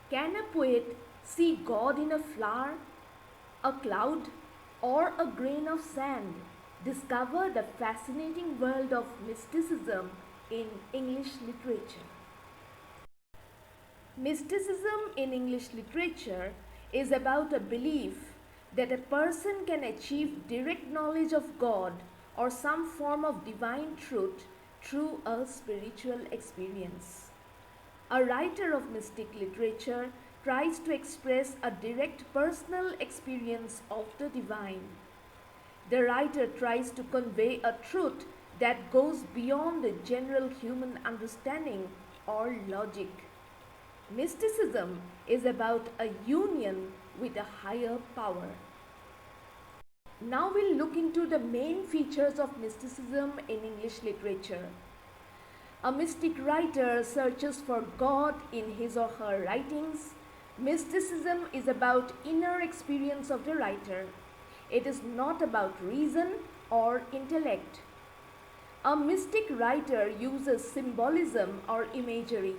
Can a poet see God in a flower, a cloud, or a grain of sand? Discover the fascinating world of mysticism in English literature. Mysticism in English literature is about a belief that a person can achieve direct knowledge of God or some form of divine truth through a spiritual experience. A writer of mystic literature tries to express a direct personal experience of the divine. The writer tries to convey a truth that goes beyond the general human understanding or logic. Mysticism is about a union with a higher power. Now we'll look into the main features of mysticism in English literature. A mystic writer searches for God in his or her writings. Mysticism is about inner experience of the writer. It is not about reason or intellect. A mystic writer uses symbolism or imagery.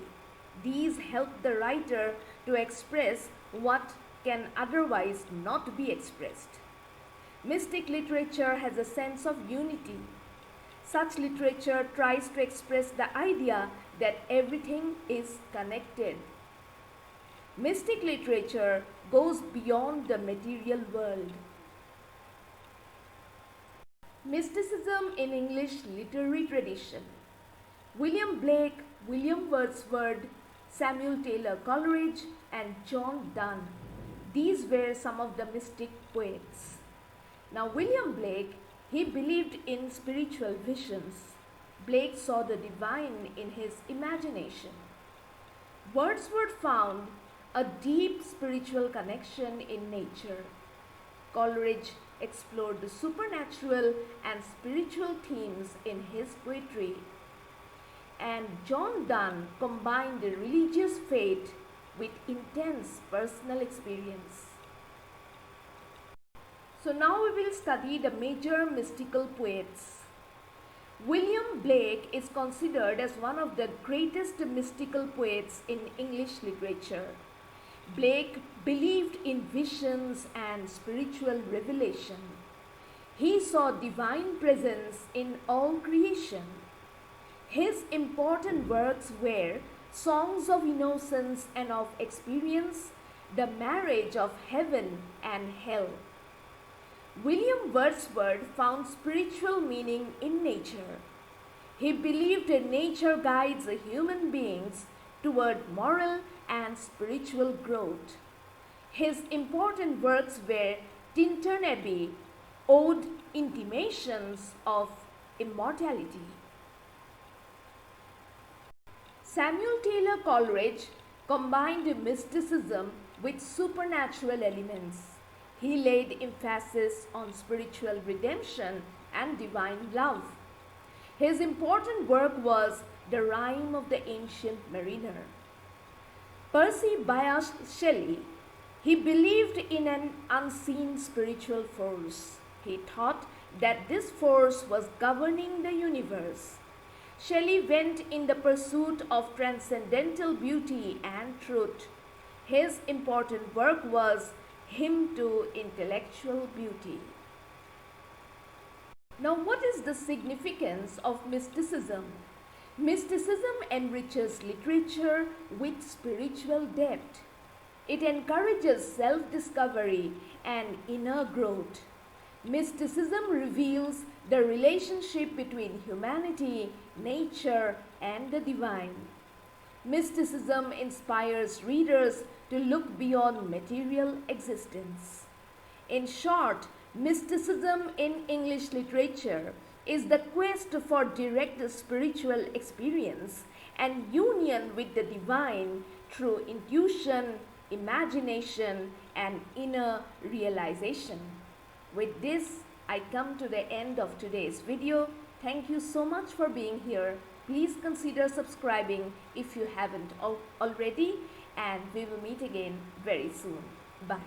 These help the writer to express what can otherwise not be expressed. Mystic literature has a sense of unity. Such literature tries to express the idea that everything is connected. Mystic literature goes beyond the material world. Mysticism in English literary tradition. William Blake, William Wordsworth, Samuel Taylor Coleridge, and John Donne. These were some of the mystic poets. Now, William Blake, he believed in spiritual visions. Blake saw the divine in his imagination. Wordsworth found a deep spiritual connection in nature. Coleridge explored the supernatural and spiritual themes in his poetry. And John Donne combined the religious faith with intense personal experience. So now we will study the major mystical poets. William Blake is considered as one of the greatest mystical poets in English literature. Blake believed in visions and spiritual revelation. He saw divine presence in all creation. His important works were Songs of Innocence and of Experience, The Marriage of Heaven and Hell. William Wordsworth found spiritual meaning in nature. He believed that nature guides human beings toward moral and spiritual growth. His important works were Tintern Abbey, Ode Intimations of Immortality. Samuel Taylor Coleridge combined mysticism with supernatural elements. He laid emphasis on spiritual redemption and divine love. His important work was The Rime of the Ancient Mariner. Percy Bysshe Shelley, he believed in an unseen spiritual force. He thought that this force was governing the universe. Shelley went in the pursuit of transcendental beauty and truth. His important work was Hymn to Intellectual Beauty. Now, what is the significance of mysticism? Mysticism enriches literature with spiritual depth. It encourages self-discovery and inner growth. Mysticism reveals the relationship between humanity, nature, and the divine. Mysticism inspires readers to look beyond material existence. In short, mysticism in English literature is the quest for direct spiritual experience and union with the divine through intuition, imagination, and inner realization. With this, I come to the end of today's video. Thank you so much for being here. Please consider subscribing if you haven't already, and we will meet again very soon. Bye.